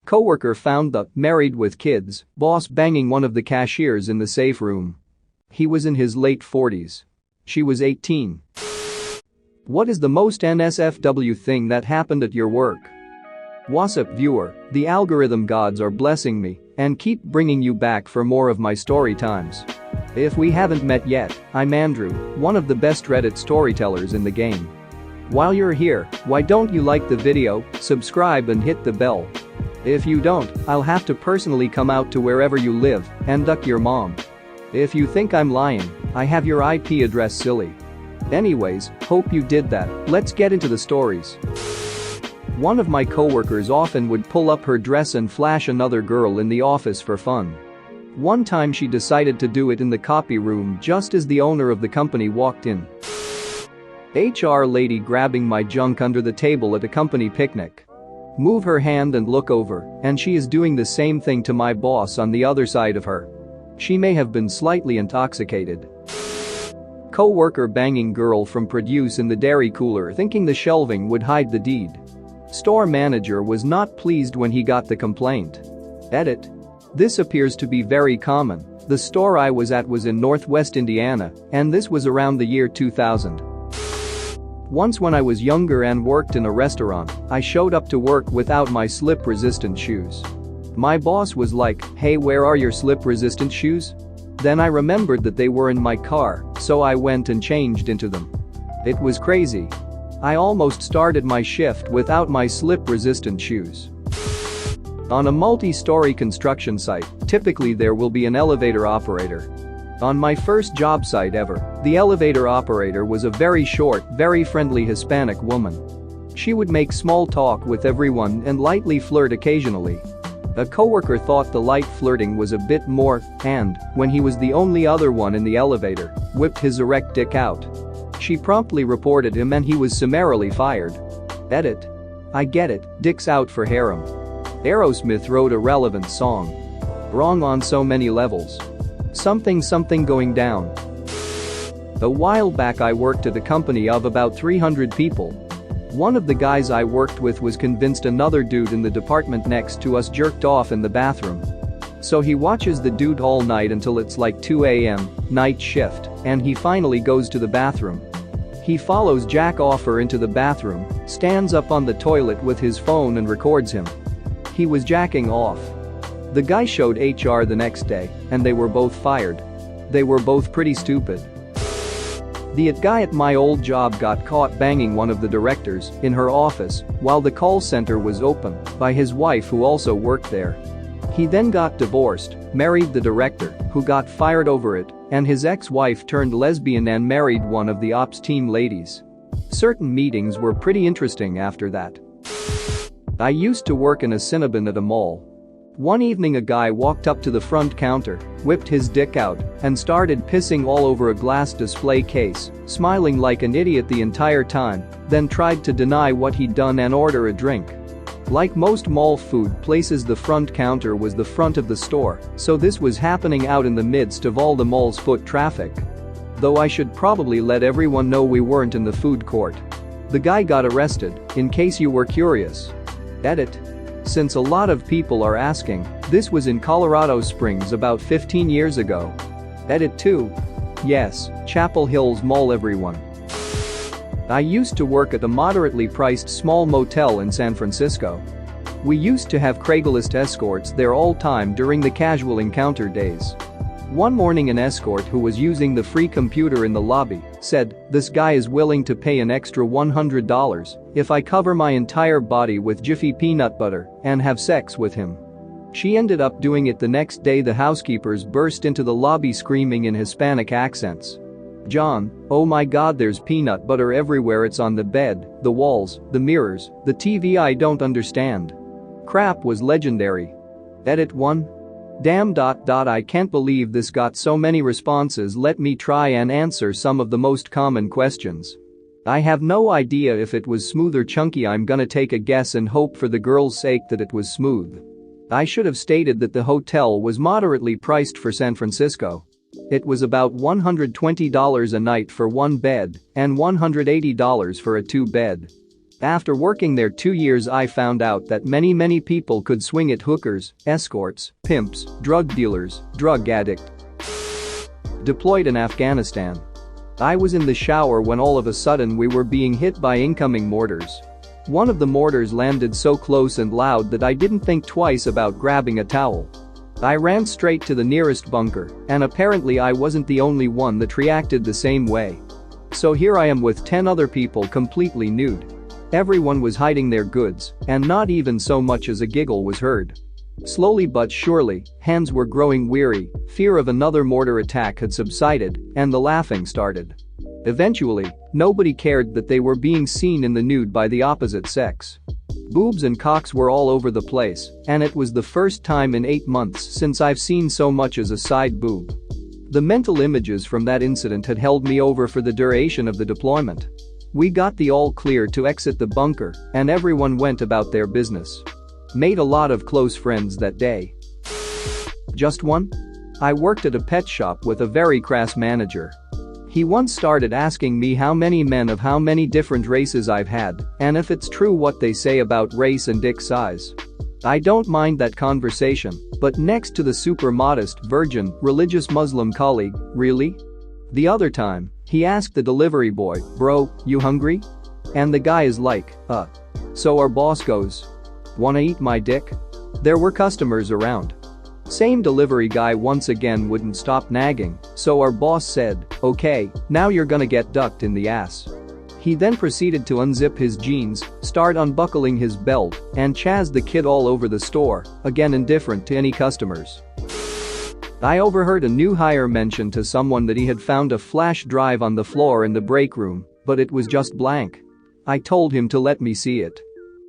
Coworker found the married with kids boss banging one of the cashiers in the safe room. He was in his late 40s. She was 18. What is the most NSFW thing that happened at your work? What's up, viewer? The algorithm gods are blessing me and keep bringing you back for more of my story times. If we haven't met yet, I'm Andrew, one of the best Reddit storytellers in the game. While you're here, why don't you like the video, subscribe and hit the bell? If you don't, I'll have to personally come out to wherever you live and duck your mom. If you think I'm lying, I have your IP address, silly. Anyways, hope you did that. Let's get into the stories. One of my coworkers often would pull up her dress and flash another girl in the office for fun. One time she decided to do it in the copy room just as the owner of the company walked in. HR lady grabbing my junk under the table at a company picnic. Move her hand and look over, and she is doing the same thing to my boss on the other side of her. She may have been slightly intoxicated. Co-worker banging girl from produce in the dairy cooler thinking the shelving would hide the deed. Store manager was not pleased when he got the complaint. Edit. This appears to be very common. The store I was at was in Northwest Indiana, and this was around the year 2000. Once when I was younger and worked in a restaurant, I showed up to work without my slip-resistant shoes. My boss was like, "Hey, where are your slip-resistant shoes?" Then I remembered that they were in my car, so I went and changed into them. It was crazy. I almost started my shift without my slip-resistant shoes. On a multi-story construction site, typically there will be an elevator operator. On my first job site ever, the elevator operator was a very short, very friendly Hispanic woman. She would make small talk with everyone and lightly flirt occasionally. A coworker thought the light flirting was a bit more and, when he was the only other one in the elevator, whipped his erect dick out. She promptly reported him and he was summarily fired. Edit. I get it, dicks out for harem. Aerosmith wrote a relevant song. Wrong on so many levels. Something going down. A while back I worked at a company of about 300 people. One of the guys I worked with was convinced another dude in the department next to us jerked off in the bathroom. So he watches the dude all night until it's like 2 a.m., night shift, and he finally goes to the bathroom. He follows Jack Offer into the bathroom, stands up on the toilet with his phone and records him. He was jacking off. The guy showed HR the next day, and they were both fired. They were both pretty stupid. The guy at my old job got caught banging one of the directors in her office while the call center was open by his wife who also worked there. He then got divorced, married the director, who got fired over it, and his ex-wife turned lesbian and married one of the ops team ladies. Certain meetings were pretty interesting after that. I used to work in a Cinnabon at a mall. One evening a guy walked up to the front counter, whipped his dick out, and started pissing all over a glass display case, smiling like an idiot the entire time, then tried to deny what he'd done and order a drink. Like most mall food places, the front counter was the front of the store, so this was happening out in the midst of all the mall's foot traffic. Though I should probably let everyone know we weren't in the food court. The guy got arrested, in case you were curious. Edit. Since a lot of people are asking, this was in Colorado Springs about 15 years ago. Edit 2. Yes, Chapel Hills Mall, everyone. I used to work at a moderately priced small motel in San Francisco. We used to have Craigslist escorts there all time during the casual encounter days. One morning an escort who was using the free computer in the lobby said, "This guy is willing to pay an extra $100 if I cover my entire body with Jiffy peanut butter and have sex with him." She ended up doing it the next day. The housekeepers burst into the lobby screaming in Hispanic accents. "John, oh my God, there's peanut butter everywhere, it's on the bed, the walls, the mirrors, the TV, I don't understand." Crap was legendary. Edit 1. Damn. I can't believe this got so many responses. Let me try and answer some of the most common questions. I have no idea if it was smooth or chunky. I'm gonna take a guess and hope for the girl's sake that it was smooth. I should have stated that the hotel was moderately priced for San Francisco. It was about $120 a night for one bed and $180 for a two-bed. After working there 2 years, I found out that many people could swing at hookers, escorts, pimps, drug dealers, drug addicts. Deployed in Afghanistan. I was in the shower when all of a sudden we were being hit by incoming mortars. One of the mortars landed so close and loud that I didn't think twice about grabbing a towel. I ran straight to the nearest bunker, and apparently I wasn't the only one that reacted the same way. So here I am with 10 other people completely nude. Everyone was hiding their goods, and not even so much as a giggle was heard. Slowly but surely, hands were growing weary, fear of another mortar attack had subsided, and the laughing started. Eventually, nobody cared that they were being seen in the nude by the opposite sex. Boobs and cocks were all over the place, and it was the first time in 8 months since I've seen so much as a side boob. The mental images from that incident had held me over for the duration of the deployment. We got the all clear to exit the bunker, and everyone went about their business. Made a lot of close friends that day. Just one? I worked at a pet shop with a very crass manager. He once started asking me how many men of how many different races I've had, and if it's true what they say about race and dick size. I don't mind that conversation, but next to the super modest, virgin, religious Muslim colleague, really? The other time, he asked the delivery boy, "Bro, you hungry?" And the guy is like, So our boss goes, "Wanna eat my dick?" There were customers around. Same delivery guy once again wouldn't stop nagging, so our boss said, "Okay, now you're gonna get ducked in the ass." He then proceeded to unzip his jeans, start unbuckling his belt, and chaz the kid all over the store, again indifferent to any customers. I overheard a new hire mention to someone that he had found a flash drive on the floor in the break room, but it was just blank. I told him to let me see it.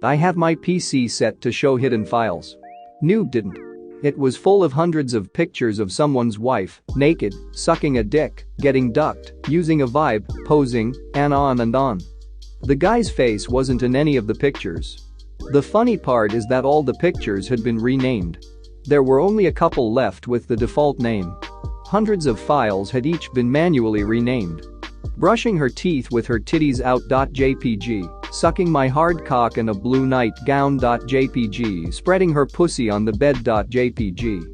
I have my PC set to show hidden files. Noob didn't. It was full of hundreds of pictures of someone's wife, naked, sucking a dick, getting ducked, using a vibe, posing, and on and on. The guy's face wasn't in any of the pictures. The funny part is that all the pictures had been renamed. There were only a couple left with the default name. Hundreds of files had each been manually renamed. Brushing her teeth with her titties out.jpg, sucking my hard cock in a blue nightgown.jpg, spreading her pussy on the bed.jpg,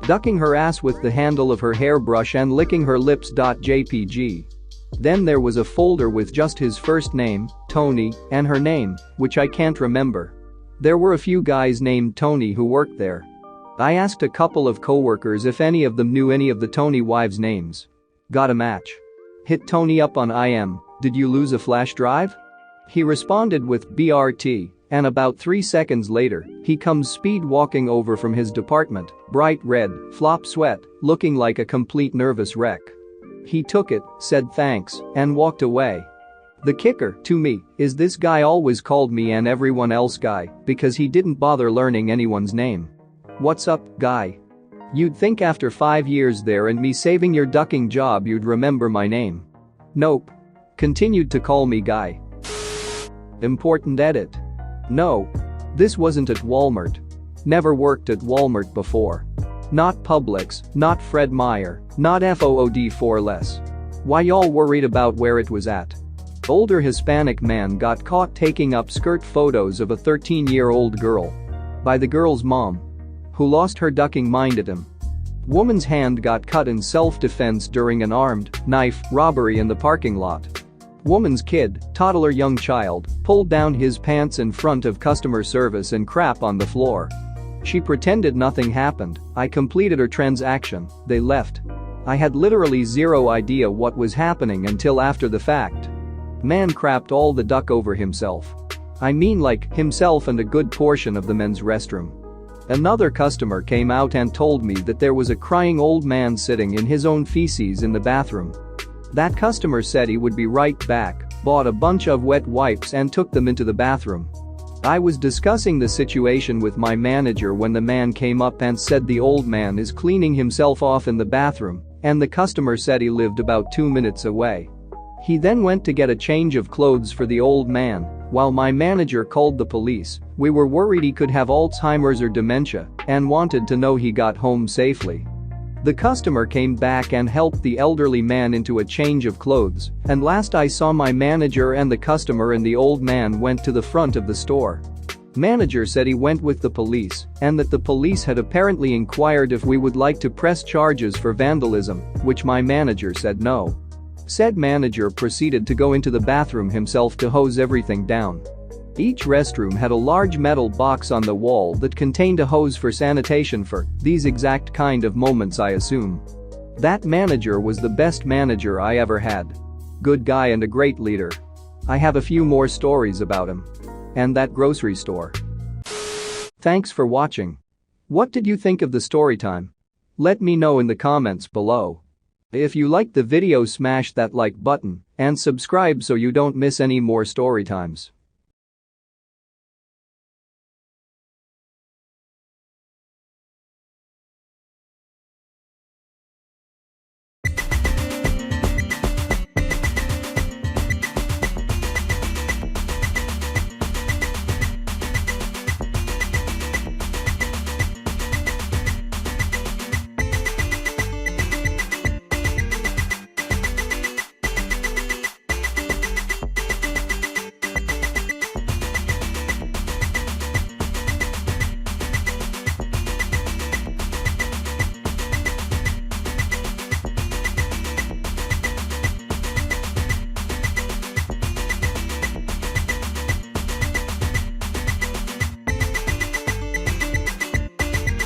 ducking her ass with the handle of her hairbrush and licking her lips.jpg. Then there was a folder with just his first name, Tony, and her name, which I can't remember. There were a few guys named Tony who worked there. I asked a couple of coworkers if any of them knew any of the Tony wives' names. Got a match. Hit Tony up on IM, "Did you lose a flash drive?" He responded with BRT, and about 3 seconds later, he comes speed walking over from his department, bright red, flop sweat, looking like a complete nervous wreck. He took it, said thanks, and walked away. The kicker, to me, is this guy always called me and everyone else guy because he didn't bother learning anyone's name. What's up, guy? You'd think after 5 years there and me saving your ducking job you'd remember my name. Nope. Continued to call me guy. Important edit. No. This wasn't at Walmart. Never worked at Walmart before. Not Publix, not Fred Meyer, not FOOD4 less. Why y'all worried about where it was at? Older Hispanic man got caught taking up skirt photos of a 13-year-old girl. By the girl's mom, who lost her ducking mind at him. Woman's hand got cut in self-defense during an armed knife robbery in the parking lot. Woman's kid, toddler young child, pulled down his pants in front of customer service and crap on the floor. She pretended nothing happened. I completed her transaction, they left. I had literally zero idea what was happening until after the fact. Man crapped all the duck over himself. I mean like himself and a good portion of the men's restroom. Another customer came out and told me that there was a crying old man sitting in his own feces in the bathroom. That customer said he would be right back, bought a bunch of wet wipes and took them into the bathroom. I was discussing the situation with my manager when the man came up and said the old man is cleaning himself off in the bathroom, and the customer said he lived about 2 minutes away. He then went to get a change of clothes for the old man, while my manager called the police. We were worried he could have Alzheimer's or dementia and wanted to know he got home safely. The customer came back and helped the elderly man into a change of clothes, and last I saw my manager and the customer and the old man went to the front of the store. Manager said he went with the police and that the police had apparently inquired if we would like to press charges for vandalism, which my manager said no. Said manager proceeded to go into the bathroom himself to hose everything down. Each restroom had a large metal box on the wall that contained a hose for sanitation for these exact kind of moments, I assume. That manager was the best manager I ever had. Good guy and a great leader. I have a few more stories about him. And that grocery store. Thanks for watching. What did you think of the story time? Let me know in the comments below. If you liked the video, smash that like button and subscribe so you don't miss any more story times.